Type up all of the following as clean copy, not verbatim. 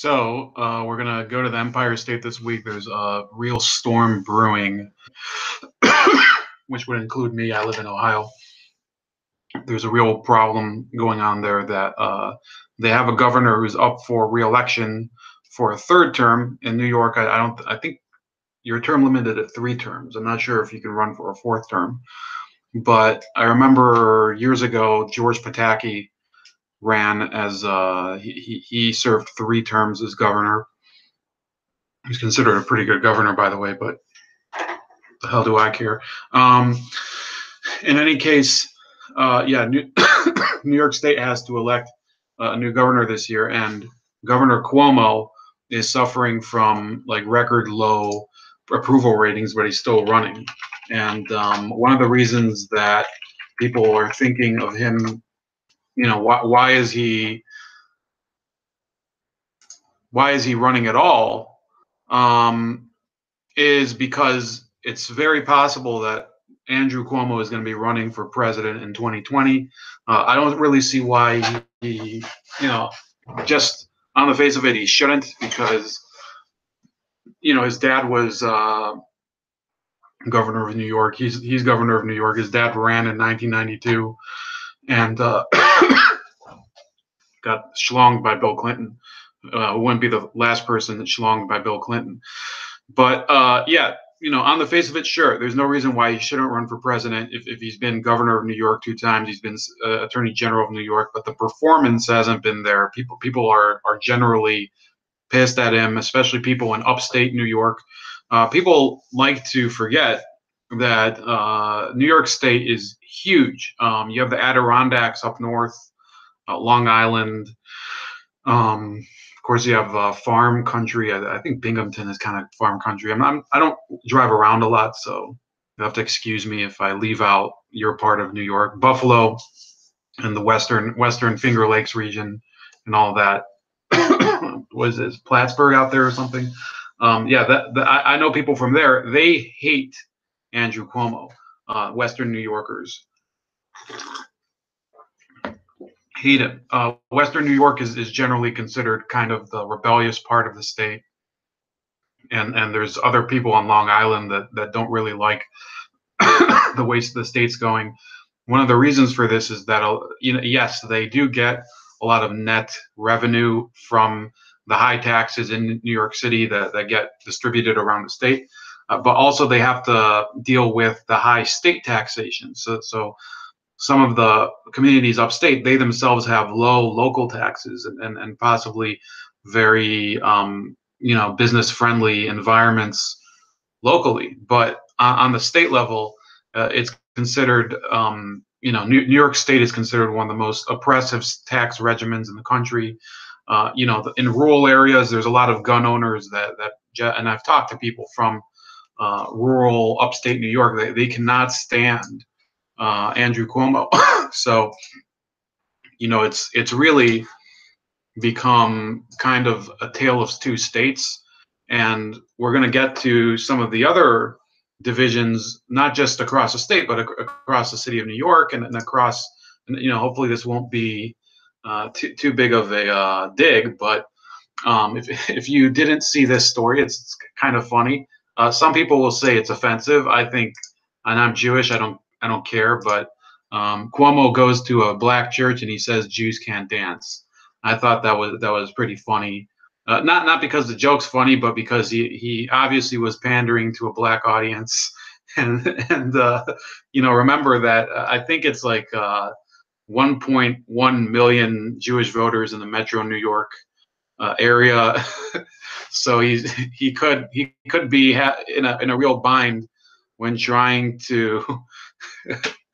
So we're gonna go to the Empire State this week. There's a real storm brewing, which would include me. I live in Ohio. There's a real problem going on there that they have a governor who's up for re-election for a third term. In New York, I think your term limited at 3 terms. I'm not sure if you can run for a 4th term, but I remember years ago George Pataki ran as he served 3 terms as governor. He's considered a pretty good governor, by the way, but the hell do I care? In any case, yeah, New York State has to elect a new governor this year, and Governor Cuomo is suffering from like record low approval ratings, but he's still running. And one of the reasons that people are thinking of him, why is he running at all? Is because it's very possible that Andrew Cuomo is going to be running for president in 2020. I don't really see why he, just on the face of it, he shouldn't, because, his dad was governor of New York. He's governor of New York. His dad ran in 1992 and got schlonged by Bill Clinton. Wouldn't be the last person that schlonged by Bill Clinton. But yeah, on the face of it, sure, there's no reason why he shouldn't run for president if he's been governor of New York 2 times. He's been attorney general of New York, but the performance hasn't been there. People are generally pissed at him, especially people in upstate New York. People like to forget that New York State is huge. You have the Adirondacks up north, Long Island. Of course, you have farm country. I think Binghamton is kind of farm country. I don't drive around a lot, so you have to excuse me if I leave out your part of New York. Buffalo and the western Finger Lakes region and all that. Was this Plattsburgh out there or something? Yeah, I know people from there. They hate Andrew Cuomo. Western New Yorkers hate him. Western New York is generally considered kind of the rebellious part of the state, and there's other people on Long Island that don't really like the way the state's going. One of the reasons for this is that yes, they do get a lot of net revenue from the high taxes in New York City that get distributed around the state, but also they have to deal with the high state taxation. So some of the communities upstate, they themselves have low local taxes and possibly very business friendly environments locally. But on the state level, it's considered New York State is considered one of the most oppressive tax regimens in the country. In rural areas, there's a lot of gun owners and I've talked to people from rural upstate New York. They cannot stand Andrew Cuomo. So, it's really become kind of a tale of 2 states. And we're going to get to some of the other divisions, not just across the state, but across the city of New York and across, hopefully this won't be too big of a dig, but if you didn't see this story, it's kind of funny. Some people will say it's offensive. I think, and I'm Jewish, I don't care, but Cuomo goes to a black church and he says Jews can't dance. I thought that was pretty funny. Not because the joke's funny, but because he obviously was pandering to a black audience, and remember that I think it's like 1.1 million Jewish voters in the Metro New York area. So he could be in a real bind when trying to.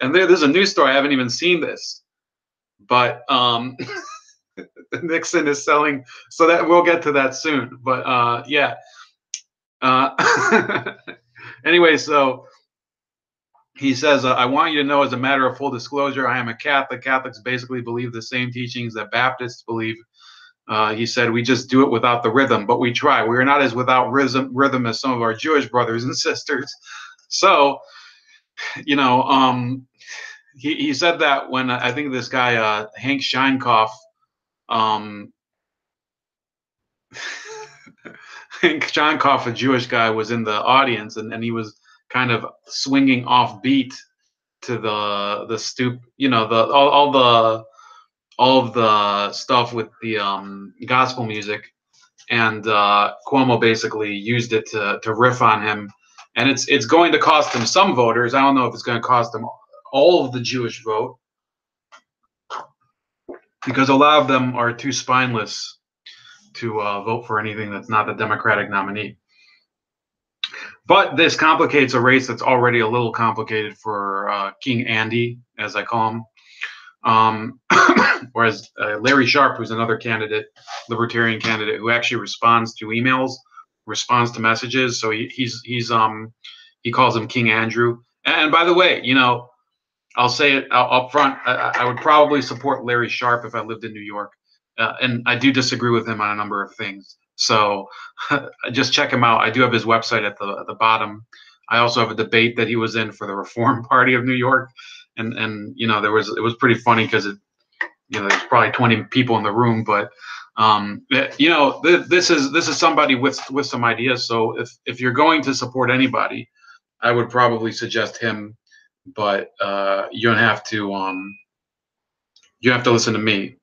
And there's a news story. I haven't even seen this, but Nixon is selling. So that we'll get to that soon. But yeah. Anyway, so he says, I want you to know, as a matter of full disclosure, I am a Catholic. Catholics basically believe the same teachings that Baptists believe. He said, we just do it without the rhythm, but we try. We're not as without rhythm as some of our Jewish brothers and sisters. So, he said that when I think this guy, Hank Scheinkoff, John Koff, a Jewish guy, was in the audience, and he was kind of swinging off beat to all of the stuff with the gospel music, and Cuomo basically used it to riff on him, and it's going to cost him some voters. I don't know if it's going to cost him all of the Jewish vote, because a lot of them are too spineless to vote for anything that's not the Democratic nominee. But this complicates a race that's already a little complicated for King Andy, as I call him. Whereas Larry Sharp, who's another candidate, libertarian candidate, who actually responds to emails, responds to messages. So he calls him King Andrew. And by the way, I'll say it up front. I would probably support Larry Sharp if I lived in New York, and I do disagree with him on a number of things. So just check him out. I do have his website at the bottom. I also have a debate that he was in for the Reform Party of New York, and it was pretty funny because there's probably 20 people in the room, but this is somebody with some ideas. So if you're going to support anybody, I would probably suggest him. But you don't have to. You have to listen to me.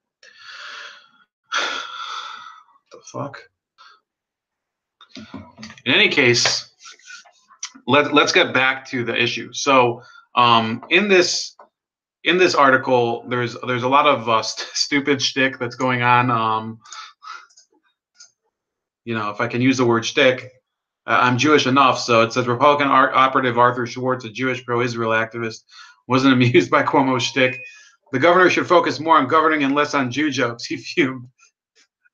The fuck. In any case, let's get back to the issue. So in this article, there's a lot of stupid shtick that's going on. If I can use the word shtick, I'm Jewish enough. So it says Republican operative Arthur Schwartz, a Jewish pro-Israel activist, wasn't amused by Cuomo's shtick. The governor should focus more on governing and less on Jew jokes. He fumed.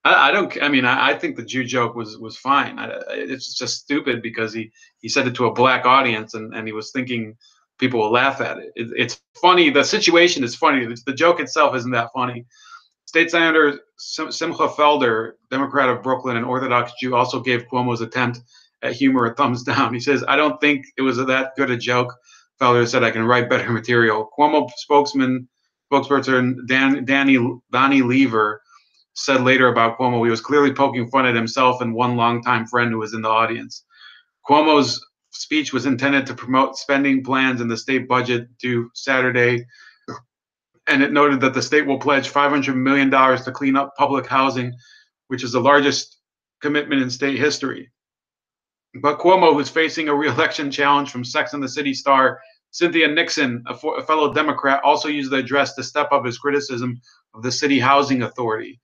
I think the Jew joke was fine. It's just stupid because he said it to a black audience, and he was thinking people will laugh at it. It's funny. The situation is funny. The joke itself isn't that funny. State Senator Simcha Felder, Democrat of Brooklyn and Orthodox Jew, also gave Cuomo's attempt at humor a thumbs down. He says, "I don't think it was that good a joke." Felder said, "I can write better material." Cuomo spokesperson Donnie Lever said later about Cuomo, he was clearly poking fun at himself and one longtime friend who was in the audience. Cuomo's speech was intended to promote spending plans in the state budget due Saturday, and it noted that the state will pledge $500 million to clean up public housing, which is the largest commitment in state history. But Cuomo, who's facing a re-election challenge from Sex and the City star Cynthia Nixon, a fellow Democrat, also used the address to step up his criticism of the city housing authority,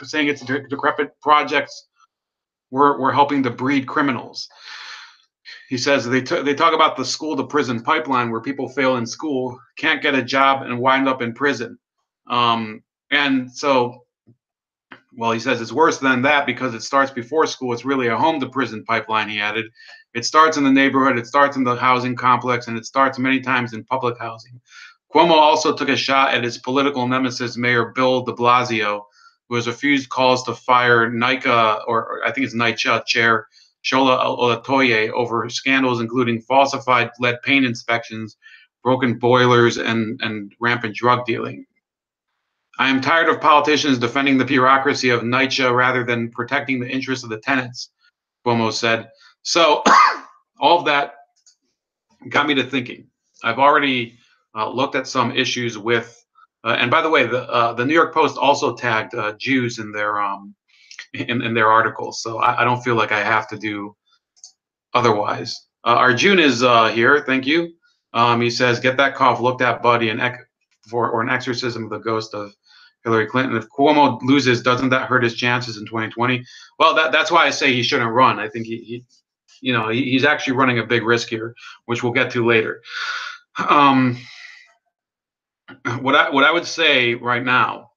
saying its decrepit projects were helping to breed criminals. He says they talk about the school to prison pipeline, where people fail in school, can't get a job, and wind up in prison. And so, well, he says it's worse than that because it starts before school. It's really a home to prison pipeline, he added. It starts in the neighborhood, it starts in the housing complex, and it starts many times in public housing. Cuomo also took a shot at his political nemesis, Mayor Bill de Blasio, who has refused calls to fire NYCHA, or I think it's NYCHA chair Shola Olatoye, over scandals including falsified lead paint inspections, broken boilers, and rampant drug dealing. "I am tired of politicians defending the bureaucracy of NYCHA rather than protecting the interests of the tenants," Cuomo said. So all of that got me to thinking. I've already looked at some issues with, and by the way, the New York Post also tagged Jews in their articles, so I don't feel like I have to do otherwise. Arjun is here. Thank you. He says, "Get that cough looked at, buddy, for an exorcism of the ghost of Hillary Clinton. If Cuomo loses, doesn't that hurt his chances in 2020? Well, that's why I say he shouldn't run. I think he's actually running a big risk here, which we'll get to later. What I would say right now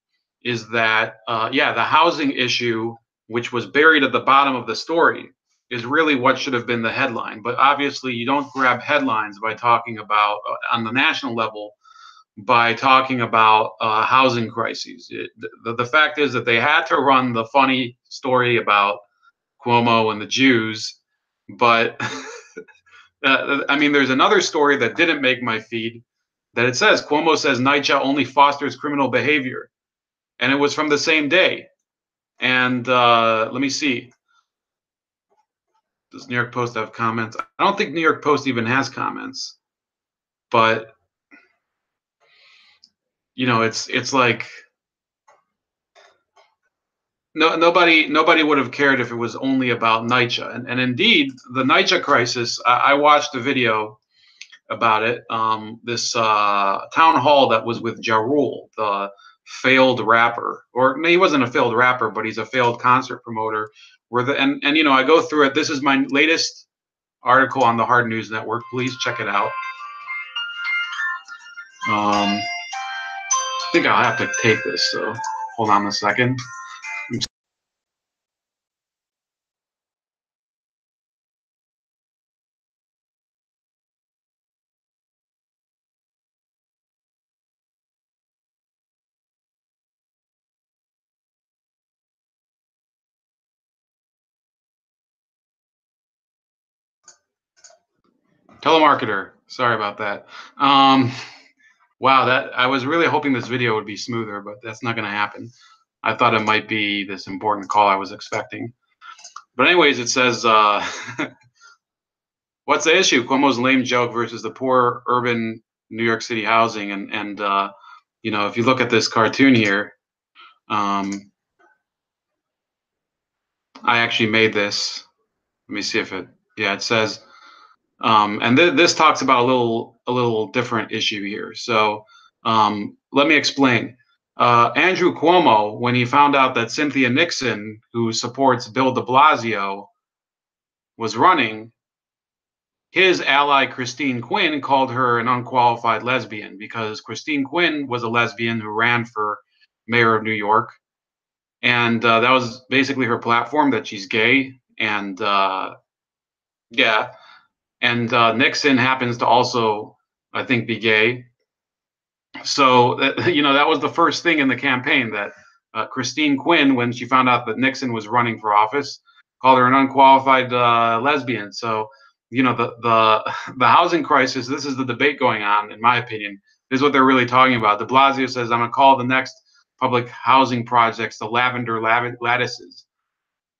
is that the housing issue, which was buried at the bottom of the story, is really what should have been the headline. But obviously, you don't grab headlines by talking about on the national level by talking about housing crises. The fact is that they had to run the funny story about Cuomo and the Jews, but there's another story that didn't make my feed that it says Cuomo says NYCHA only fosters criminal behavior, and it was from the same day. And let me see. Does New York Post have comments? I don't think New York Post even has comments, but it's like nobody would have cared if it was only about NYCHA. And indeed, the NYCHA crisis, I watched a video about it. This town hall that was with Ja Rule, the failed rapper, or no, he wasn't a failed rapper, but he's a failed concert promoter. And I go through it. This is my latest article on the Hard News Network. Please check it out. I think I'll have to take this. So hold on a second. Telemarketer. Sorry about that. Wow, that I was really hoping this video would be smoother, but that's not going to happen. I thought it might be this important call I was expecting. But anyways, it says, what's the issue? Cuomo's lame joke versus the poor urban New York City housing. And if you look at this cartoon here, I actually made this. Let me see if it says, and this talks about a little different issue here. So let me explain. Andrew Cuomo, when he found out that Cynthia Nixon, who supports Bill de Blasio, was running, his ally Christine Quinn called her an unqualified lesbian, because Christine Quinn was a lesbian who ran for mayor of New York. And that was basically her platform, that she's gay. And yeah. And Nixon happens to also, I think, be gay. So, that was the first thing in the campaign, that Christine Quinn, when she found out that Nixon was running for office, called her an unqualified lesbian. So, the housing crisis, this is the debate going on, in my opinion. This is what they're really talking about. De Blasio says, I'm going to call the next public housing projects the lavender lattices.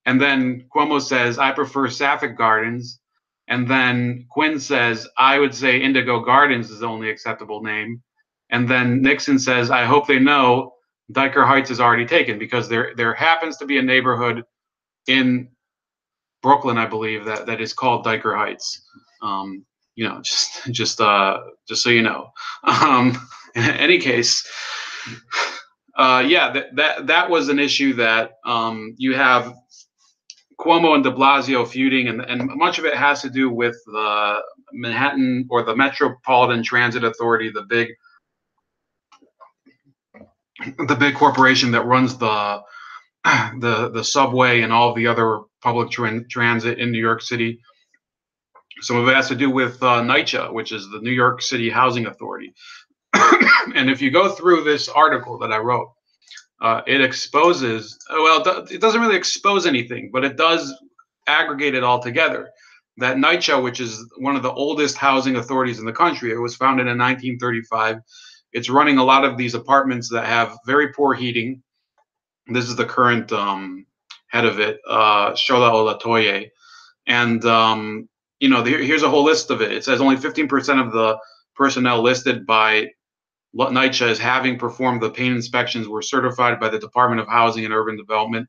And then Cuomo says, I prefer Sapphic Gardens. And then Quinn says, I would say Indigo Gardens is the only acceptable name. And then Nixon says, I hope they know Diker Heights is already taken, because there happens to be a neighborhood in Brooklyn, I believe, that is called Diker Heights. Just so you know. In any case, that was an issue that you have Cuomo and de Blasio feuding, and much of it has to do with the Manhattan, or the Metropolitan Transit Authority, the big corporation that runs the subway and all of the other public transit in New York City. Some of it has to do with NYCHA, which is the New York City Housing Authority. And if you go through this article that I wrote, it exposes, it doesn't really expose anything, but it does aggregate it all together. That NYCHA, which is one of the oldest housing authorities in the country, it was founded in 1935. It's running a lot of these apartments that have very poor heating. This is the current head of it, Shola Olatoye. And, here's a whole list of it. It says only 15% of the personnel listed by NYCHA as having performed the paint inspections were certified by the Department of Housing and Urban Development.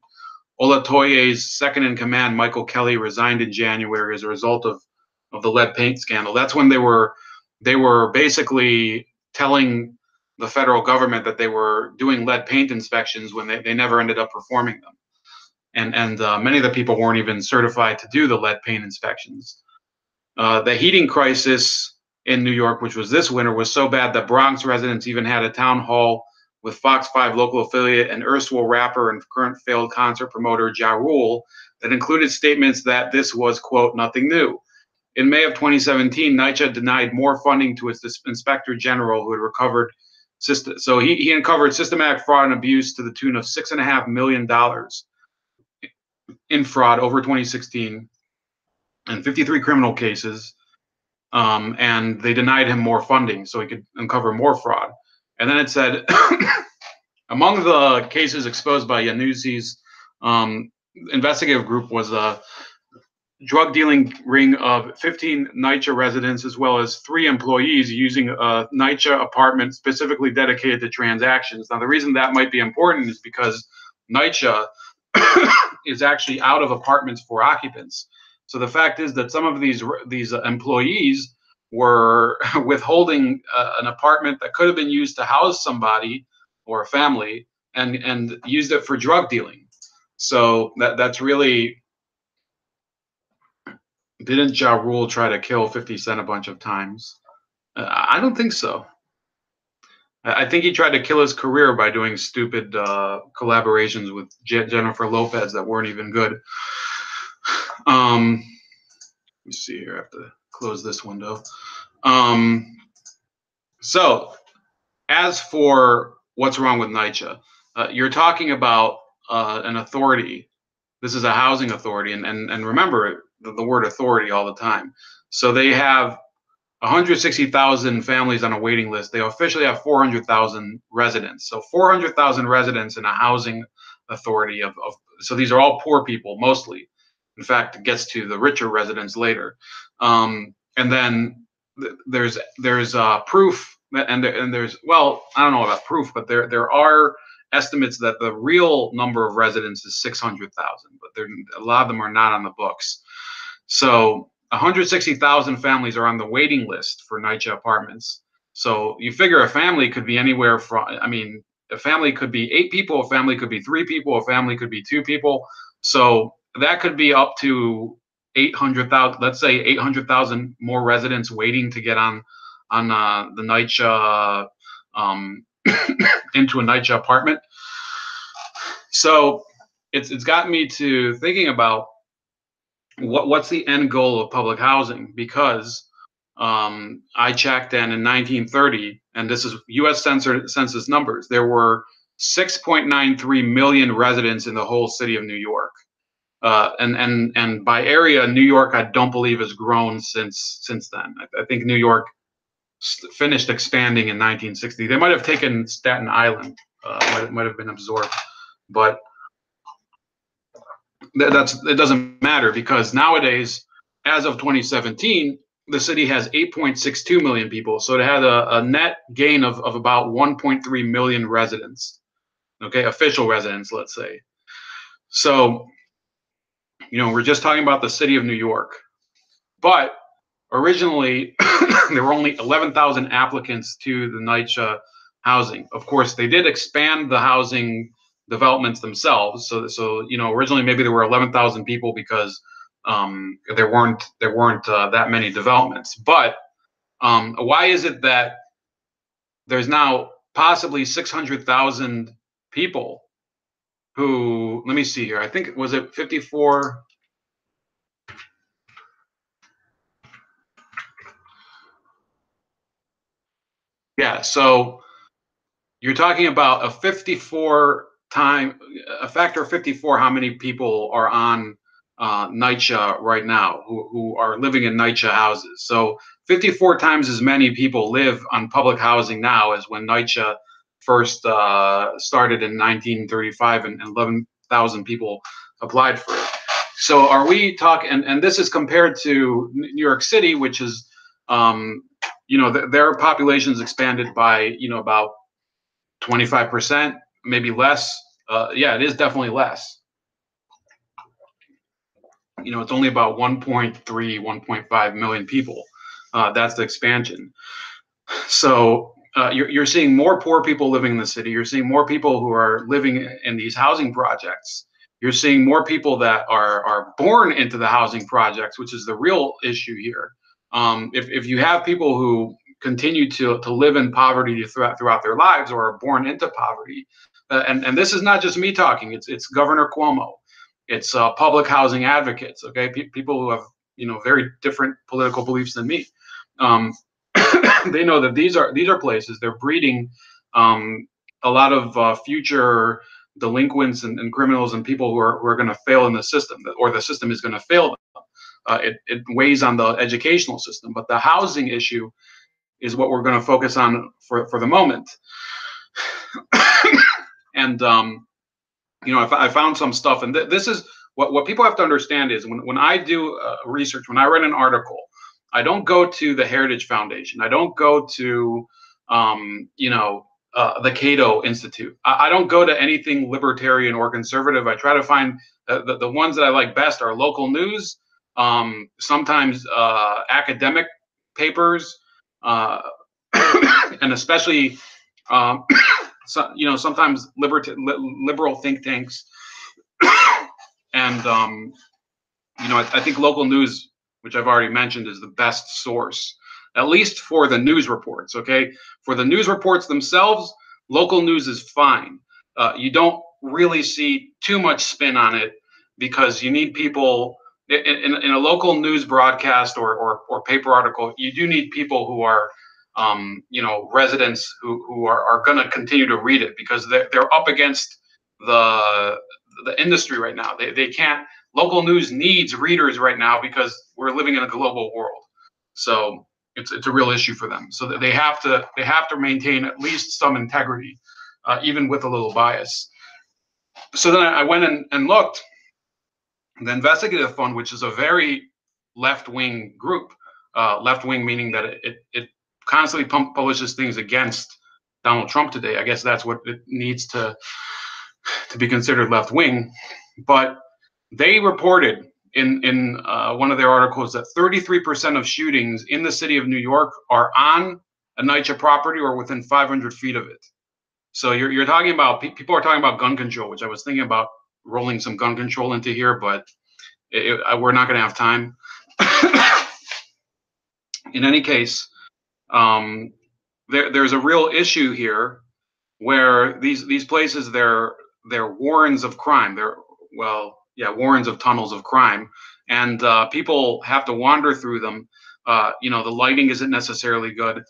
Olatoye's second in command, Michael Kelly, resigned in January as a result of the lead paint scandal. That's when they were basically telling the federal government that they were doing lead paint inspections when they never ended up performing them. And many of the people weren't even certified to do the lead paint inspections. The heating crisis in New York, which was this winter, was so bad that Bronx residents even had a town hall with Fox 5 local affiliate and erstwhile rapper and current failed concert promoter Ja Rule that included statements that this was, quote, nothing new. In May of 2017, NYCHA denied more funding to its inspector general, who had recovered. So he uncovered systematic fraud and abuse to the tune of $6.5 million in fraud over 2016 and 53 criminal cases. And they denied him more funding so he could uncover more fraud. And then it said, among the cases exposed by Yanussi's investigative group was drug dealing ring of 15 NYCHA residents as well as 3 employees using a NYCHA apartment specifically dedicated to transactions. Now, the reason that might be important is because NYCHA is actually out of apartments for occupants. So the fact is that some of these employees were withholding an apartment that could have been used to house somebody or a family and used it for drug dealing. So that's really, didn't Ja Rule try to kill 50 Cent a bunch of times? I don't think so. I think he tried to kill his career by doing stupid collaborations with Jennifer Lopez that weren't even good. Let me see here. I have to close this window. So, as for what's wrong with NYCHA, you're talking about an authority. This is a housing authority, and remember the word authority all the time. So they have 160,000 families on a waiting list. They officially have 400,000 residents. So 400,000 residents in a housing authority so these are all poor people mostly. In fact, it gets to the richer residents later. And then there's proof, and there's, well, I don't know about proof, but there are estimates that the real number of residents is 600,000, but a lot of them are not on the books. So 160,000 families are on the waiting list for NYCHA apartments. So you figure a family could be anywhere from, I mean, a family could be 8 people, a family could be 3 people, a family could be 2 people. So that could be up to 800,000, let's say 800,000 more residents waiting to get on the NYCHA, into a NYCHA apartment. So it's got me to thinking about what's the end goal of public housing, because I checked, and in 1930, and this is U.S. Census numbers, there were 6.93 million residents in the whole city of New York. And by area, New York, I don't believe has grown since then. I think New York finished expanding in 1960. They might have taken Staten Island, might have been absorbed, but it doesn't matter, because nowadays, as of 2017, the city has 8.62 million people. So it had a net gain of about 1.3 million residents. Okay, official residents, let's say. So, we're just talking about the city of New York. But originally, there were only 11,000 applicants to the NYCHA housing. Of course, they did expand the housing developments themselves. So originally maybe there were 11,000 people because there weren't that many developments. But why is it that there's now possibly 600,000 people who, let me see here, I think, was it 54? Yeah, so you're talking about a factor of 54, how many people are on NYCHA right now who are living in NYCHA houses. So 54 times as many people live on public housing now as when NYCHA first started in 1935, and 11,000 people applied for it. So are we talking, and this is compared to New York City, which is, their population's expanded by, about 25%, maybe less. Yeah, it is definitely less. It's only about 1.3, 1.5 million people. That's the expansion. So you're seeing more poor people living in the city. You're seeing more people who are living in these housing projects. You're seeing more people that are born into the housing projects, which is the real issue here. If you have people who continue to live in poverty throughout their lives, or are born into poverty, and this is not just me talking. It's Governor Cuomo. It's public housing advocates. Okay, people who have very different political beliefs than me. They know that these are places, they're breeding a lot of future delinquents and criminals and people who are going to fail in the system, or the system is going to fail them. It weighs on the educational system, but the housing issue is what we're going to focus on for the moment. And I found some stuff, and this is what people have to understand is when I do research, when I write an article, I don't go to the Heritage Foundation. I don't go to, the Cato Institute. I don't go to anything libertarian or conservative. I try to find the ones that I like best are local news, sometimes academic papers, and especially, sometimes liberal think tanks. And I think local news, which I've already mentioned, is the best source, at least for the news reports. Okay, for the news reports themselves, local news is fine. You don't really see too much spin on it because you need people in a local news broadcast or paper article. You do need people who are residents who are going to continue to read it because they're up against the industry right now. They can't. Local news needs readers right now because we're living in a global world. So it's a real issue for them. So that they have to maintain at least some integrity, even with a little bias. So then I went and looked. The Investigative Fund, which is a very left-wing group, left-wing meaning that it constantly publishes things against Donald Trump today. I guess that's what it needs to be considered left-wing. But they reported in one of their articles that 33% of shootings in the city of New York are on a NYCHA property or within 500 feet of it. So you're talking about, people are talking about gun control, which I was thinking about rolling some gun control into here, but we're not going to have time. In any case, there's a real issue here where these places, they're warrens of crime. Warrens of tunnels of crime, and people have to wander through them. The lighting isn't necessarily good.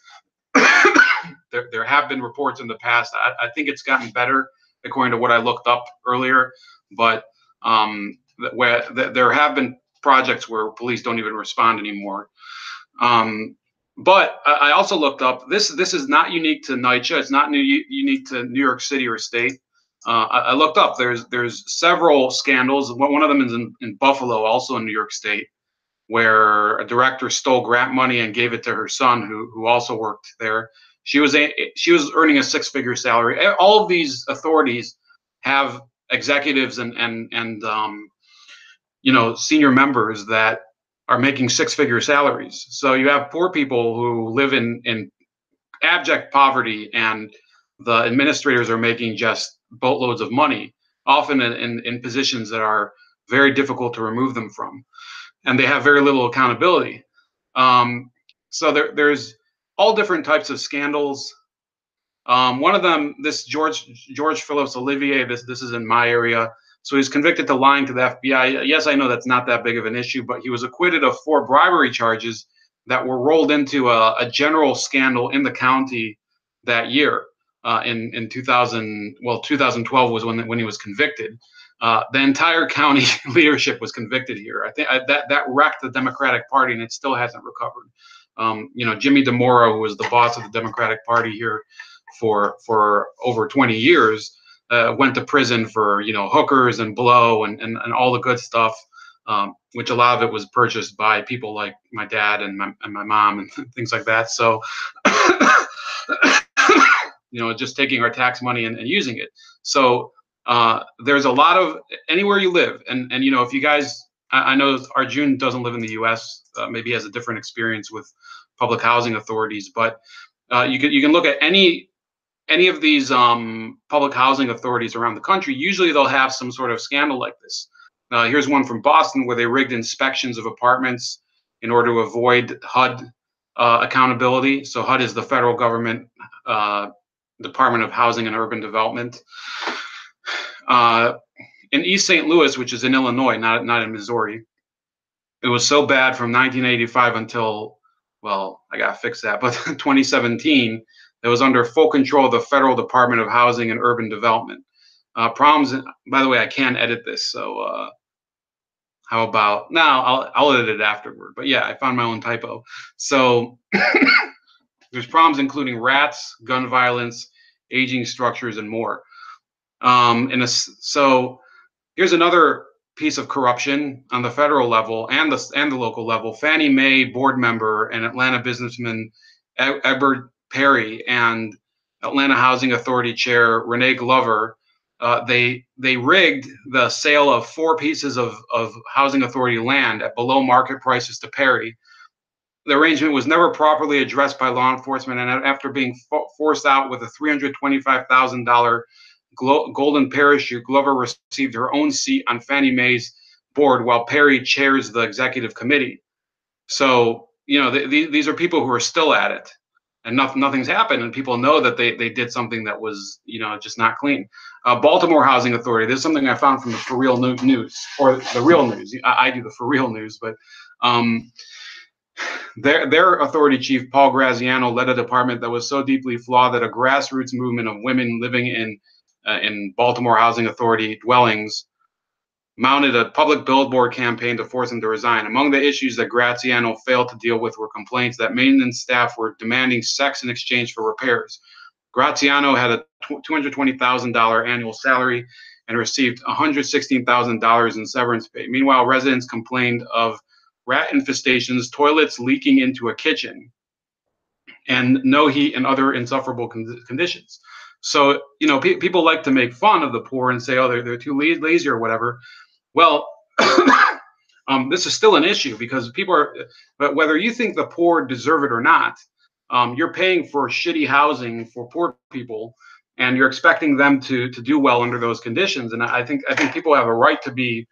There have been reports in the past. I think it's gotten better according to what I looked up earlier, but where there have been projects where police don't even respond anymore. But I also looked up, this is not unique to NYCHA. It's not unique to New York City or state. I looked up, there's several scandals. One of them is in Buffalo, also in New York State, where a director stole grant money and gave it to her son, who also worked there. She was earning a six-figure salary. All of these authorities have executives and senior members that are making six-figure salaries. So you have poor people who live in abject poverty, and the administrators are making just boatloads of money, often in positions that are very difficult to remove them from, and they have very little accountability. So there's all different types of scandals. One of them, this George Phillips Olivier, this is in my area. So he's convicted to lying to the FBI. Yes, I know that's not that big of an issue, but he was acquitted of 4 bribery charges that were rolled into a general scandal in the county that year. In 2012 was when he was convicted. The entire county leadership was convicted here. I think that wrecked the Democratic Party, and it still hasn't recovered. Jimmy DeMora, who was the boss of the Democratic Party here for over 20 years, went to prison for hookers and blow and all the good stuff, which a lot of it was purchased by people like my dad and my mom and things like that. So just taking our tax money and using it. So there's a lot of, anywhere you live, and if you guys, I know Arjun doesn't live in the U.S. Maybe he has a different experience with public housing authorities, but you can look at any of these public housing authorities around the country. Usually they'll have some sort of scandal like this. Here's one from Boston where they rigged inspections of apartments in order to avoid HUD accountability. So HUD is the federal government Department of Housing and Urban Development. In East St. Louis, which is in Illinois, not in Missouri, it was so bad from 1985 until, well, I got to fix that, but 2017, it was under full control of the Federal Department of Housing and Urban Development. Problems, by the way, I can edit this, so how about, now I'll edit it afterward, but yeah, I found my own typo. So there's problems including rats, gun violence, aging structures, and more. So here's another piece of corruption on the federal level and the local level. Fannie Mae board member and Atlanta businessman Edward Perry and Atlanta Housing Authority Chair Renee Glover, they rigged the sale of 4 pieces of Housing Authority land at below market prices to Perry. The arrangement was never properly addressed by law enforcement, and after being forced out with a $325,000 golden parachute, Glover received her own seat on Fannie Mae's board while Perry chairs the executive committee. So, you know, these are people who are still at it, and nothing's happened, and people know that they did something that was, you know, just not clean. Baltimore Housing Authority. This is something I found from the For Real News, or the Real News. I do the For Real News, but their authority chief, Paul Graziano, led a department that was so deeply flawed that a grassroots movement of women living in Baltimore Housing Authority dwellings mounted a public billboard campaign to force him to resign. Among the issues that Graziano failed to deal with were complaints that maintenance staff were demanding sex in exchange for repairs. Graziano had a $220,000 annual salary and received $116,000 in severance pay. Meanwhile, residents complained of rat infestations, toilets leaking into a kitchen, and no heat and other insufferable conditions. So, you know, people like to make fun of the poor and say, oh, they're too lazy or whatever. Well, this is still an issue because people are, but whether you think the poor deserve it or not, you're paying for shitty housing for poor people, and you're expecting them to do well under those conditions. And I think people have a right to be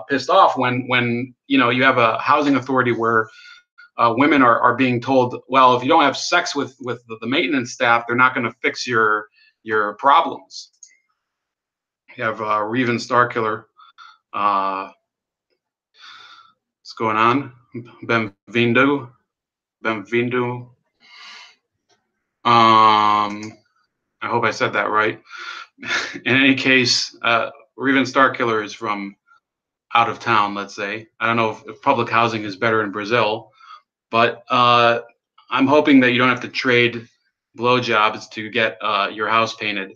pissed off when you know, you have a housing authority where women are being told, well, if you don't have sex with the maintenance staff, they're not going to fix your problems. You have Reven Starkiller. What's going on? Benvindo. I hope I said that right. In any case, Reven Starkiller is from out of town, let's say. I don't know if public housing is better in Brazil, but I'm hoping that you don't have to trade blowjobs to get your house painted.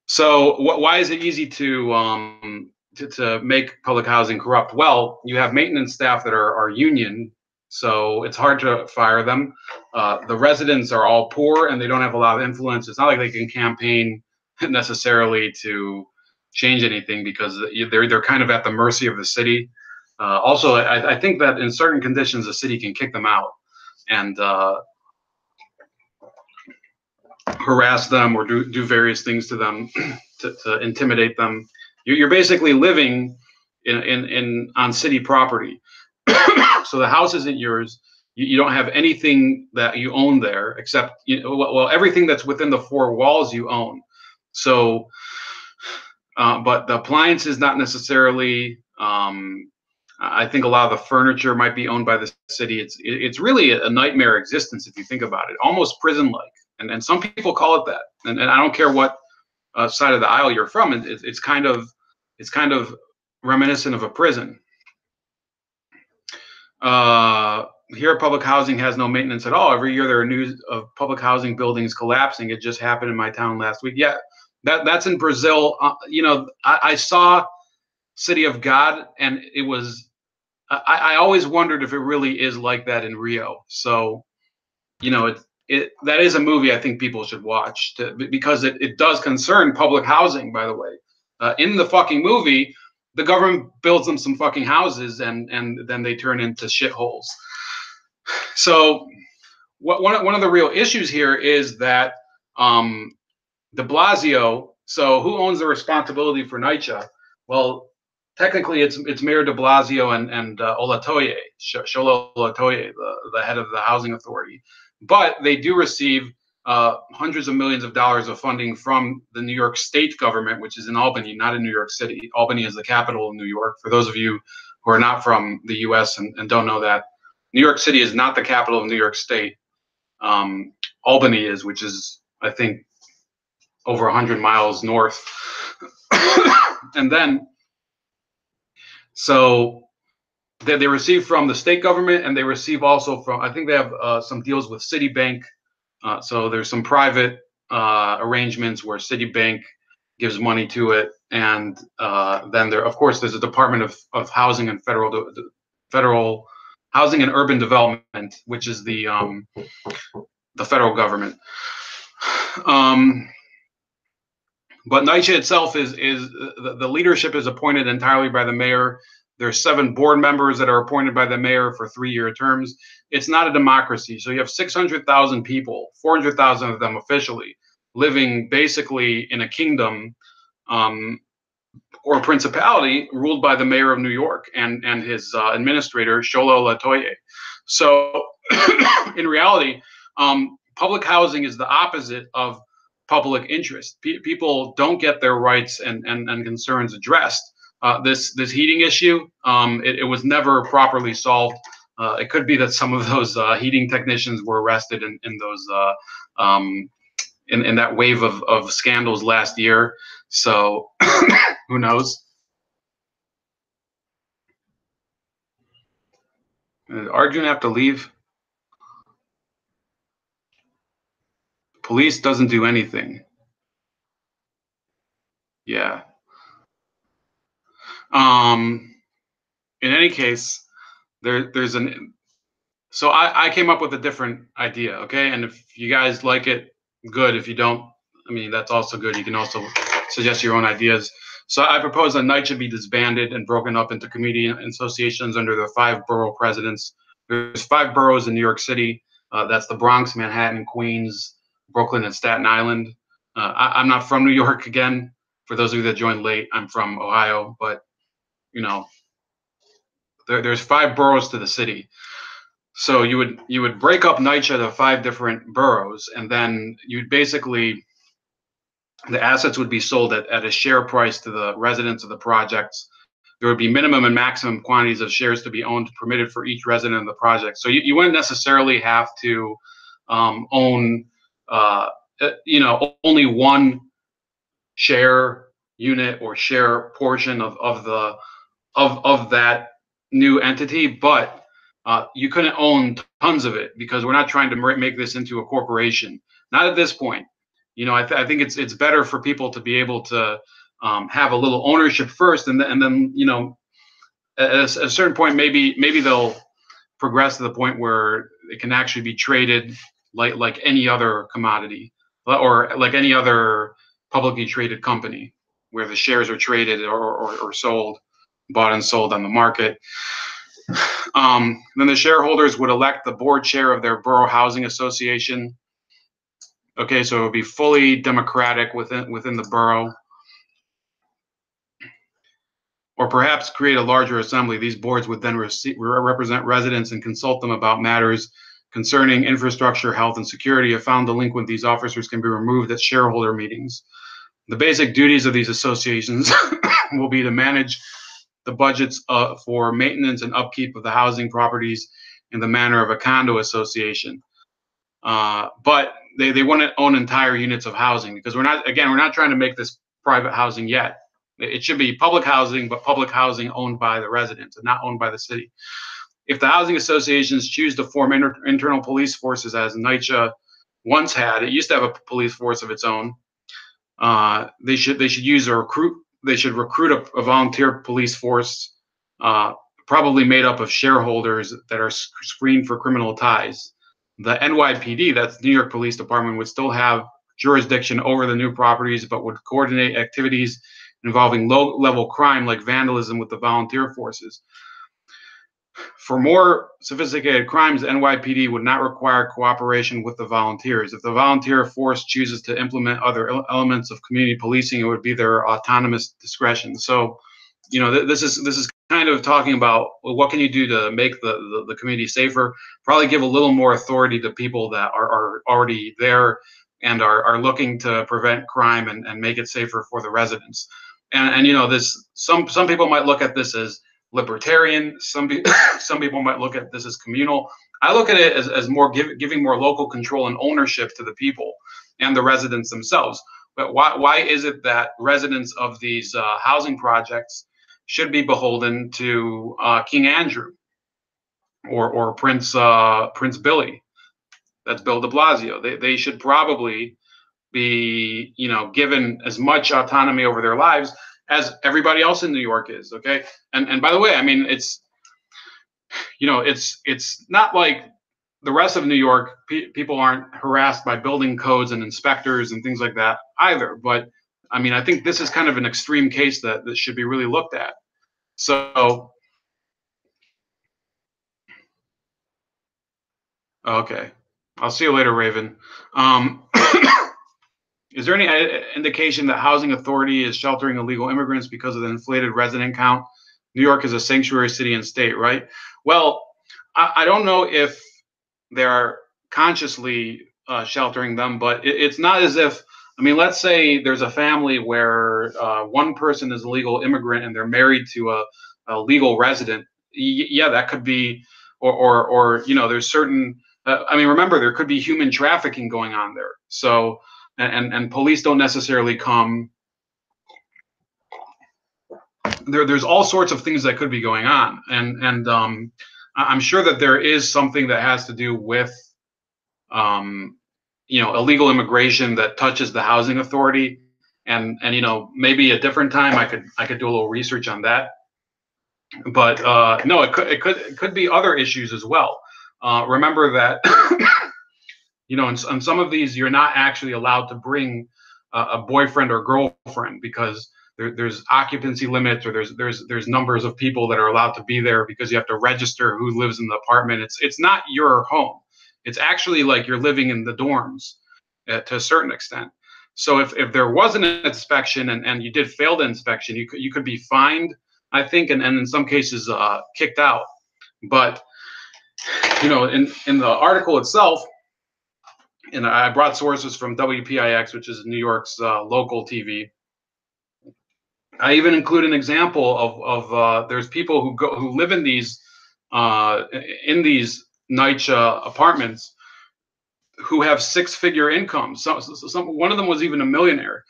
So why is it easy to make public housing corrupt? Well, you have maintenance staff that are union, so it's hard to fire them. The residents are all poor and they don't have a lot of influence. It's not like they can campaign necessarily to change anything because they're kind of at the mercy of the city. Also, I think that in certain conditions, the city can kick them out and harass them or do various things to them to intimidate them. You're basically living on city property. So the house isn't yours. You don't have anything that you own there except, you know, well, everything that's within the 4 walls you own. So, but the appliances not necessarily. I think a lot of the furniture might be owned by the city. It's really a nightmare existence if you think about it, almost prison-like. And some people call it that. And I don't care what side of the aisle you're from. It's kind of reminiscent of a prison. Here, public housing has no maintenance at all. Every year there are news of public housing buildings collapsing. It just happened in my town last week. Yeah, that's in Brazil. You know, I saw City of God, and it was. I always wondered if it really is like that in Rio. So, you know, that is a movie I think people should watch because it does concern public housing. By the way, in the fucking movie, the government builds them some fucking houses, and then they turn into shitholes. So, one of the real issues here is that De Blasio. So, who owns the responsibility for NYCHA? Well, technically, it's Mayor De Blasio and Olatoye, Sholo Olatoye, the head of the housing authority. But they do receive hundreds of millions of dollars of funding from the New York State government, which is in Albany, not in New York City. Albany is the capital of New York. For those of you who are not from the U.S. and don't know that, New York City is not the capital of New York State. Albany is, which is, I think, over 100 miles north. And then, so they receive from the state government, and they receive also from, I think they have some deals with Citibank. So there's some private arrangements where Citibank gives money to it. And then there, of course, there's a Department of Housing and Federal Housing and Urban Development, which is the federal government. But NYCHA itself is the leadership is appointed entirely by the mayor. There's 7 board members that are appointed by the mayor for 3-year terms. It's not a democracy. So you have 600,000 people, 400,000 of them officially, living basically in a kingdom or a principality ruled by the mayor of New York and his administrator, Sholo Latoye. So in reality, public housing is the opposite of public interest. People don't get their rights and concerns addressed. This heating issue, it was never properly solved. It could be that some of those heating technicians were arrested in those in that wave of scandals last year. So who knows? Did Arjun have to leave? Police doesn't do anything. Yeah. In any case, there's an. So I came up with a different idea, okay? And if you guys like it, good. If you don't, I mean, that's also good. You can also suggest your own ideas. So I propose that NYCHA be disbanded and broken up into community associations under the 5 borough presidents. There's 5 boroughs in New York City. That's the Bronx, Manhattan, Queens, Brooklyn, and Staten Island. I'm not from New York again. For those of you that joined late, I'm from Ohio, but you know, there's 5 boroughs to the city. So you would break up NYCHA to 5 different boroughs, and then you'd basically, the assets would be sold at a share price to the residents of the projects. There would be minimum and maximum quantities of shares to be owned permitted for each resident of the project. So you wouldn't necessarily have to own, only one share unit or share portion of that new entity, but you couldn't own tons of it because we're not trying to make this into a corporation. Not at this point. I think it's better for people to be able to have a little ownership first, and then at a certain point, maybe they'll progress to the point where it can actually be traded like any other commodity or like any other publicly traded company, where the shares are traded or sold, bought and sold on the market. Then the shareholders would elect the board chair of their borough housing association. Okay, so it would be fully democratic within the borough. Or perhaps create a larger assembly. These boards would then represent residents and consult them about matters concerning infrastructure, health, and security. If found delinquent, these officers can be removed at shareholder meetings. The basic duties of these associations will be to manage the budgets for maintenance and upkeep of the housing properties in the manner of a condo association. But they want to own entire units of housing, because we're not trying to make this private housing yet. It should be public housing, but public housing owned by the residents and not owned by the city. If the housing associations choose to form internal police forces, as NYCHA once had, it used to have a police force of its own. They should recruit a volunteer police force, probably made up of shareholders that are screened for criminal ties. The NYPD, that's New York Police Department, would still have jurisdiction over the new properties, but would coordinate activities involving low-level crime like vandalism with the volunteer forces. For more sophisticated crimes, the NYPD would not require cooperation with the volunteers. If the volunteer force chooses to implement other elements of community policing, it would be their autonomous discretion. So, this is kind of talking about, well, what can you do to make the community safer? Probably give a little more authority to people that are already there and are looking to prevent crime and make it safer for the residents. And some people might look at this as libertarian. Some people might look at this as communal. I look at it as more giving more local control and ownership to the people and the residents themselves. But why is it that residents of these housing projects should be beholden to King Andrew or Prince Billy? That's Bill de Blasio. They should probably be given as much autonomy over their lives as everybody else in New York is. Okay, and by the way, I mean it's it's not like the rest of New York. People aren't harassed by building codes and inspectors and things like that either. But I mean, I think this is kind of an extreme case that should be really looked at. So okay, I'll see you later, Raven. Um, Is there any indication that housing authority is sheltering illegal immigrants because of the inflated resident count? New York is a sanctuary city and state, right? Well, I don't know if they're consciously sheltering them, but it's not as if, I mean, let's say there's a family where one person is a legal immigrant and they're married to a legal resident. Yeah, that could be, or there's certain, I mean, remember, there could be human trafficking going on there. So, and police don't necessarily come. There's all sorts of things that could be going on, and I'm sure that there is something that has to do with illegal immigration that touches the housing authority, and maybe a different time I could do a little research on that. But no, it could be other issues as well. Remember that in some of these you're not actually allowed to bring a boyfriend or girlfriend because there's occupancy limits, or there's numbers of people that are allowed to be there, because you have to register who lives in the apartment. It's not your home. It's actually like you're living in the dorms to a certain extent. So if there was an inspection and you did fail the inspection, you could be fined, I think, and in some cases kicked out. But in the article itself, and I brought sources from WPIX, which is New York's local TV. I even include an example of there's people who live in these NYCHA apartments who have six-figure incomes. One of them was even a millionaire,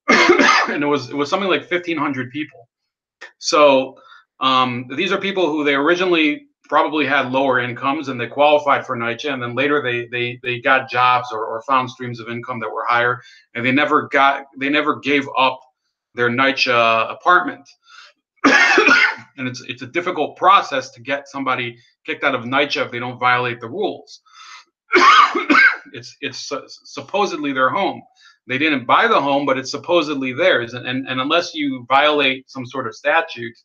and it was something like 1,500 people. So these are people who they originally probably had lower incomes and they qualified for NYCHA, and then later they got jobs or found streams of income that were higher, and they never gave up their NYCHA apartment. And it's a difficult process to get somebody kicked out of NYCHA if they don't violate the rules. It's supposedly their home. They didn't buy the home, but it's supposedly theirs. And unless you violate some sort of statute,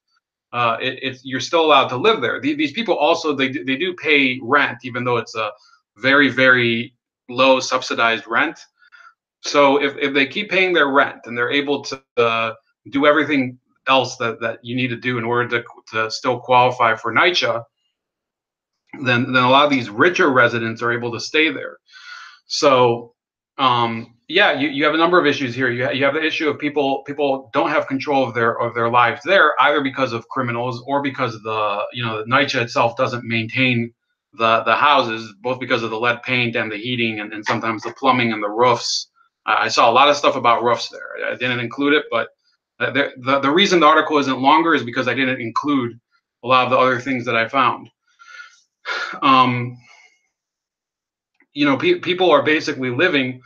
you're still allowed to live there. These people also they do pay rent, even though it's a very, very low subsidized rent. So if they keep paying their rent and they're able to do everything else that you need to do in order to still qualify for NYCHA, then a lot of these richer residents are able to stay there. So yeah, you have a number of issues here. You have the issue of people don't have control of their lives there, either because of criminals or because the NYCHA itself doesn't maintain the houses, both because of the lead paint and the heating and sometimes the plumbing and the roofs. I saw a lot of stuff about roofs there. I didn't include it, but the reason the article isn't longer is because I didn't include a lot of the other things that I found. People are basically living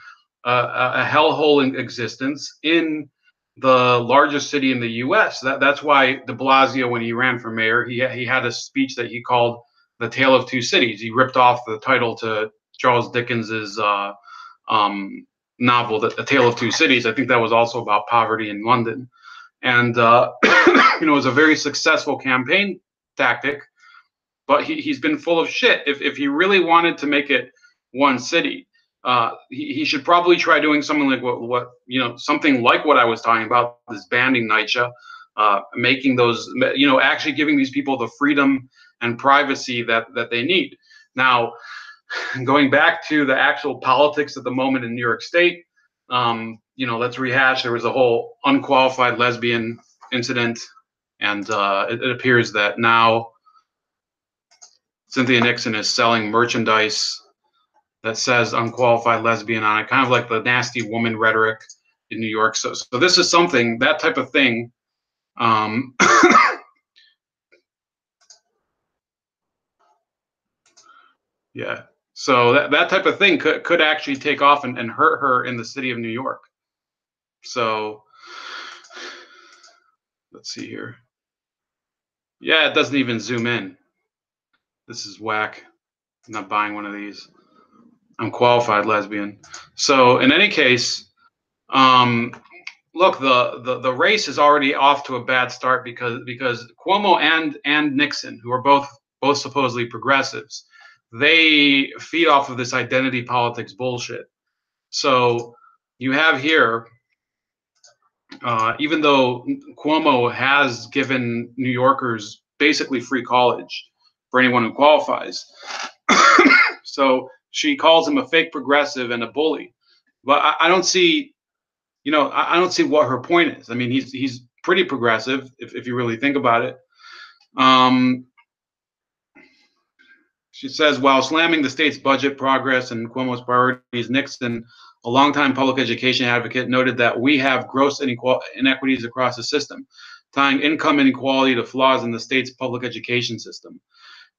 a hellhole existence in the largest city in the U.S. That's why De Blasio, when he ran for mayor, he had a speech that he called "The Tale of Two Cities." He ripped off the title to Charles Dickens's novel, "The Tale of Two Cities." I think that was also about poverty in London, and it was a very successful campaign tactic. But he's been full of shit. If he really wanted to make it one city, he should probably try doing something like something like what I was talking about, this banning NYCHA, making those, actually giving these people the freedom and privacy that they need. Now, going back to the actual politics at the moment in New York State, let's rehash. There was a whole unqualified lesbian incident, and it appears that now Cynthia Nixon is selling merchandise that says unqualified lesbian on it, kind of like the nasty woman rhetoric in New York. So this is something, that type of thing. Yeah. So that type of thing could actually take off and hurt her in the city of New York. So Let's see here. Yeah, it doesn't even zoom in. This is whack. I'm not buying one of these. I'm qualified lesbian. So in any case, um, look, the race is already off to a bad start because Cuomo and Nixon, who are both supposedly progressives, they feed off of this identity politics bullshit. So you have here, even though Cuomo has given New Yorkers basically free college for anyone who qualifies, so she calls him a fake progressive and a bully. But I don't see, I don't see what her point is. I mean, he's pretty progressive if you really think about it. Um, she says, while slamming the state's budget progress and Cuomo's priorities, Nixon, a longtime public education advocate, noted that we have gross inequities across the system, tying income inequality to flaws in the state's public education system.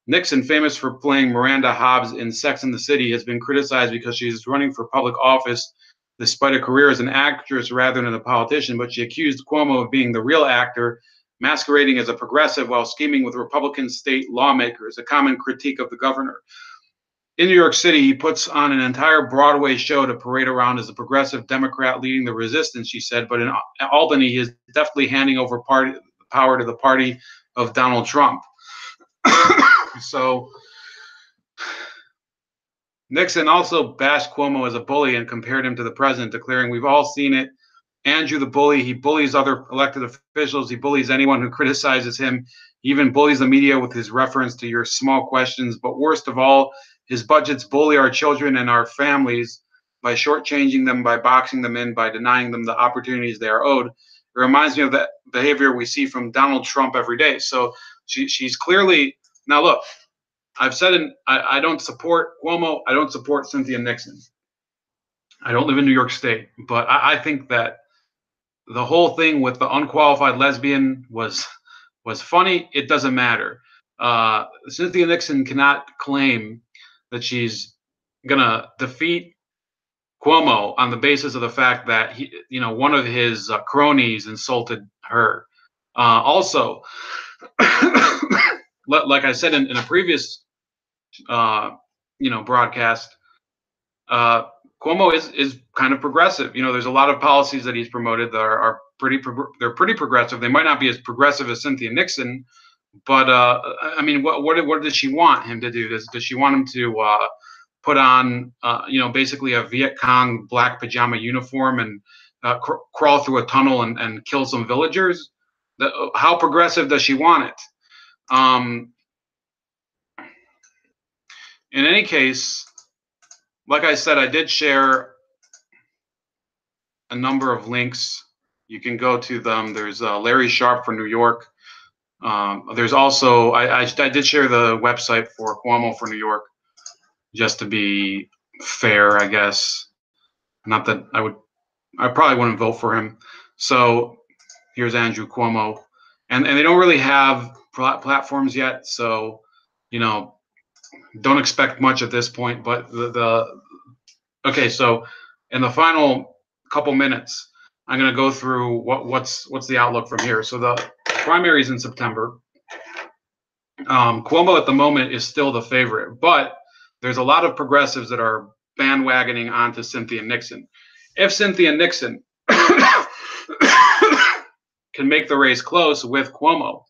Nixon, famous for playing Miranda Hobbs in Sex and the City, has been criticized because she is running for public office despite a career as an actress rather than a politician, but she accused Cuomo of being the real actor, masquerading as a progressive while scheming with Republican state lawmakers, a common critique of the governor. In New York City, he puts on an entire Broadway show to parade around as a progressive Democrat leading the resistance, she said, but in Albany, he is definitely handing over power to the party of Donald Trump. So Nixon also bashed Cuomo as a bully and compared him to the president, declaring, "We've all seen it. Andrew the bully, he bullies other elected officials. He bullies anyone who criticizes him. He even bullies the media with his reference to your small questions. But worst of all, his budgets bully our children and our families by shortchanging them, by boxing them in, by denying them the opportunities they are owed." It reminds me of that behavior we see from Donald Trump every day. So she's clearly, now look, I've said I don't support Cuomo. I don't support Cynthia Nixon. I don't live in New York State, but I think that the whole thing with the unqualified lesbian was funny. It doesn't matter. Cynthia Nixon cannot claim that she's gonna defeat Cuomo on the basis of the fact that one of his cronies insulted her. Also, like I said in a previous broadcast, Cuomo is kind of progressive. There's a lot of policies that he's promoted that are they're pretty progressive. They might not be as progressive as Cynthia Nixon, but I mean, what does she want him to do? Does she want him to put on basically a Viet Cong black pajama uniform and crawl through a tunnel and kill some villagers? How progressive does she want it? In any case, like I said, I did share a number of links. You can go to them. There's Larry Sharp for New York. There's also, I did share the website for Cuomo for New York, just to be fair, I guess. Not that I probably wouldn't vote for him. So here's Andrew Cuomo. And they don't really have platforms yet. So, don't expect much at this point. But okay, so in the final couple minutes, I'm going to go through what's the outlook from here. So the primaries in September. Cuomo at the moment is still the favorite, but there's a lot of progressives that are bandwagoning onto Cynthia Nixon. If Cynthia Nixon can make the race close with Cuomo,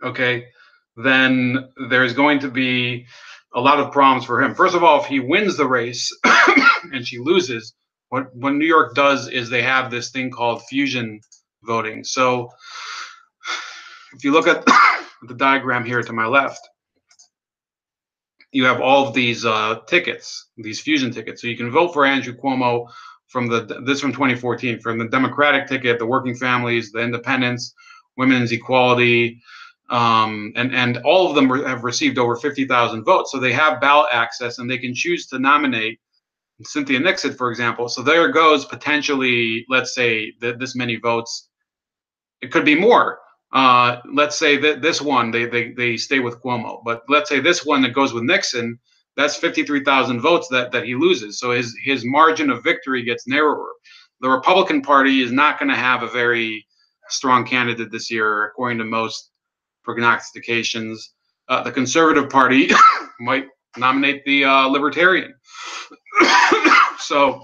okay, then there's going to be a lot of problems for him. First of all, if he wins the race and she loses, what New York does is they have this thing called fusion voting. So if you look at the diagram here to my left, you have all of these tickets, these fusion tickets. So you can vote for Andrew Cuomo from this from 2014, from the Democratic ticket, the working families, the independents, women's equality, and all of them have received over 50,000 votes. So they have ballot access and they can choose to nominate Cynthia Nixon, for example. So there goes potentially, let's say this many votes. It could be more. Let's say that this one they stay with Cuomo, but let's say this one that goes with Nixon, that's 53,000 votes that he loses. So his margin of victory gets narrower. The Republican Party is not going to have a very strong candidate this year, according to most prognostications. The Conservative Party might nominate the Libertarian. So,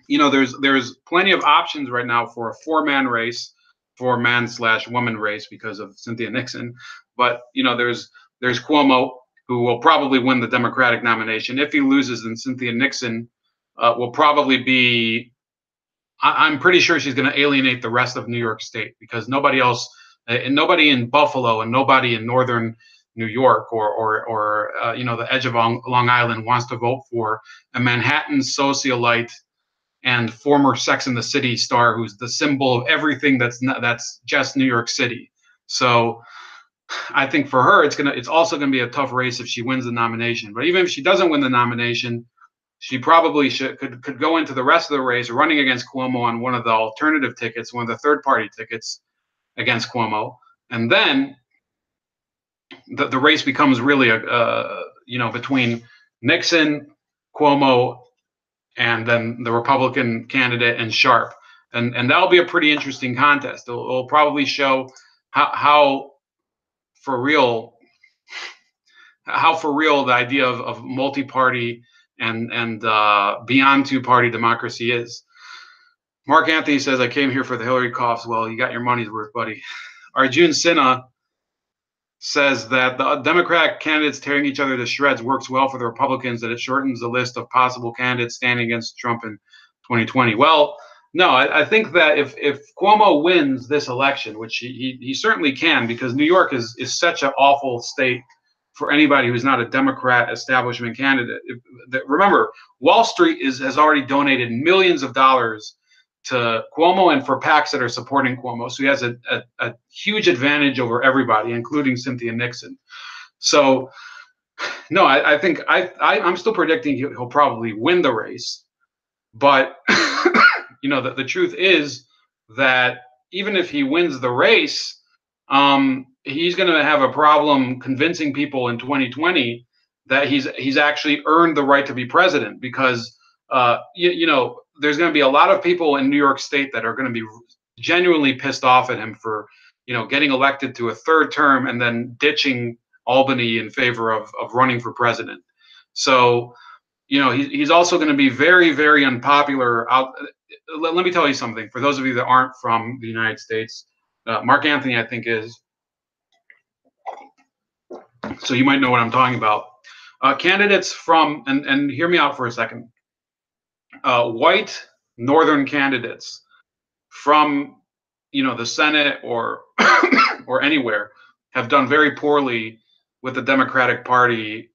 there's plenty of options right now for a four-man race, four-man/woman race because of Cynthia Nixon. But there's Cuomo, who will probably win the Democratic nomination. If he loses, then Cynthia Nixon will probably be. I'm pretty sure she's going to alienate the rest of New York State, because nobody else, and nobody in Buffalo, and nobody in northern New York or the edge of Long Island wants to vote for a Manhattan socialite and former Sex and the City star who's the symbol of everything that's just New York City. So I think for her, it's also gonna be a tough race if she wins the nomination. But even if she doesn't win the nomination, she probably could go into the rest of the race running against Cuomo on one of the alternative tickets, one of the third party tickets against Cuomo, and then the race becomes really between Nixon, Cuomo, and then the Republican candidate and Sharp, and that'll be a pretty interesting contest. It'll probably show how for real the idea of multi-party and beyond two-party democracy is. Mark Anthony says, I came here for the Hillary coughs. Well, you got your money's worth, buddy. Arjun Sinha says that the Democratic candidates tearing each other to shreds works well for the Republicans, that it shortens the list of possible candidates standing against Trump in 2020. Well, no, I think that if Cuomo wins this election, which he certainly can, because New York is such an awful state for anybody who's not a Democrat establishment candidate. Remember, Wall Street has already donated millions of dollars to Cuomo and for PACs that are supporting Cuomo. So he has a huge advantage over everybody, including Cynthia Nixon. So, no, I think I'm still predicting he'll probably win the race. But, the truth is that even if he wins the race, he's going to have a problem convincing people in 2020 that he's actually earned the right to be president, because, there's going to be a lot of people in New York State that are going to be genuinely pissed off at him for, getting elected to a third term and then ditching Albany in favor of running for president. So, he's also going to be very, very unpopular out. Let me tell you something. For those of you that aren't from the United States, Mark Anthony, I think, is. So you might know what I'm talking about. Candidates from, and hear me out for a second. White northern candidates from the Senate or or anywhere have done very poorly with the Democratic Party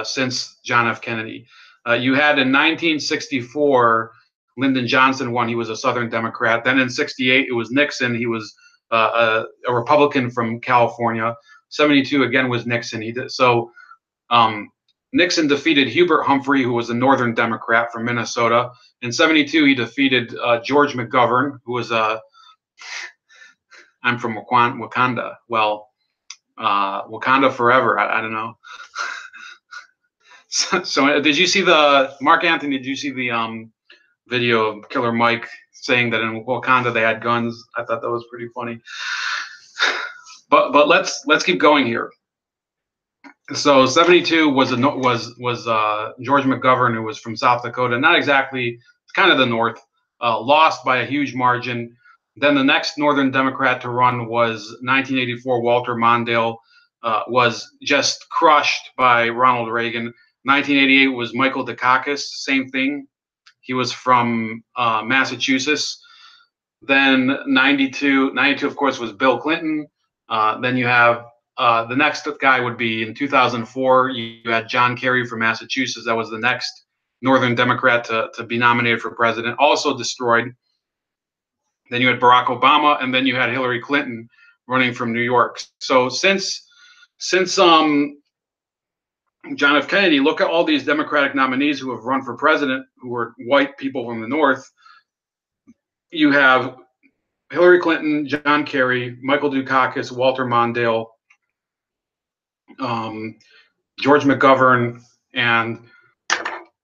since John F. Kennedy. You had in 1964, Lyndon Johnson won. He was a Southern Democrat. Then in 68, it was Nixon. He was a Republican from California. 72 again was Nixon. Nixon defeated Hubert Humphrey, who was a Northern Democrat from Minnesota. In 72, he defeated George McGovern, who was I'm from Wakanda. Well, Wakanda forever. I don't know. So did you see Mark Anthony? Did you see the video of Killer Mike saying that in Wakanda they had guns? I thought that was pretty funny. But let's keep going here. So 72 was George McGovern, who was from South Dakota, not exactly, it's kind of the North, lost by a huge margin. Then the next Northern Democrat to run was 1984. Walter Mondale was just crushed by Ronald Reagan. 1988 was Michael Dukakis, same thing. He was from Massachusetts. Then 92, of course, was Bill Clinton. Then you have the next guy would be in 2004. You had John Kerry from Massachusetts. That was the next Northern Democrat to be nominated for president, also destroyed. Then you had Barack Obama, and then you had Hillary Clinton running from New York. So since John F. Kennedy, look at all these Democratic nominees who have run for president, who were white people from the North. You have Hillary Clinton, John Kerry, Michael Dukakis, Walter Mondale, George McGovern, and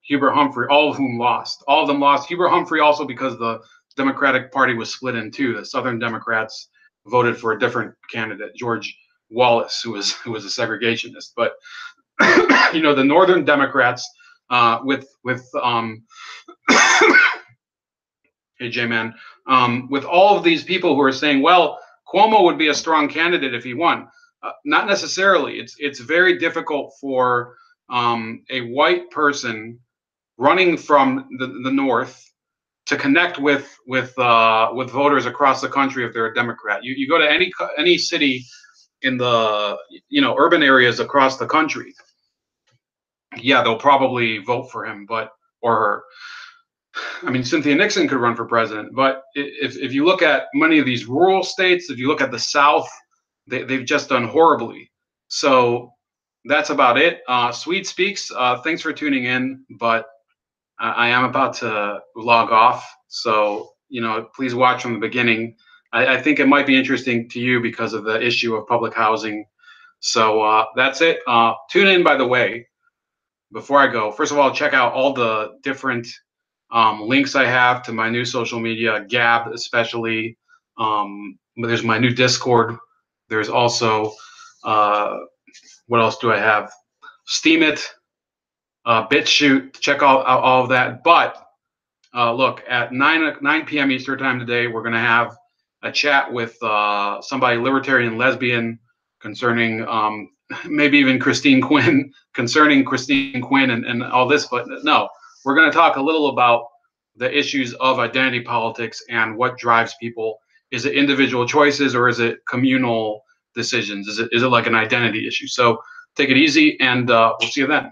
Hubert Humphrey, all of whom lost. All of them lost. Hubert Humphrey also because the Democratic Party was split in two. The Southern Democrats voted for a different candidate, George Wallace, who was a segregationist. But you know, the Northern Democrats with hey J-Man, with all of these people who are saying, well, Cuomo would be a strong candidate if he won. Not necessarily. It's very difficult for a white person running from the North to connect with voters across the country if they're a Democrat. You go to any city in the urban areas across the country, yeah, they'll probably vote for him, but or her. I mean, Cynthia Nixon could run for president, but if you look at many of these rural states, if you look at the South, they've just done horribly. So that's about it. Sweet Speaks, thanks for tuning in, but I am about to log off. So, please watch from the beginning. I think it might be interesting to you because of the issue of public housing. So that's it. Tune in, by the way, before I go. First of all, check out all the different links I have to my new social media, Gab especially. There's my new Discord. There's also, what else do I have? Steemit, BitChute. Check out all of that. But look, at 9 p.m. Eastern time today, we're going to have a chat with somebody, libertarian lesbian, concerning maybe even Christine Quinn, concerning Christine Quinn and all this. But no, we're going to talk a little about the issues of identity politics and what drives people. Is it individual choices or is it communal decisions? Is it like an identity issue? So take it easy, and we'll see you then.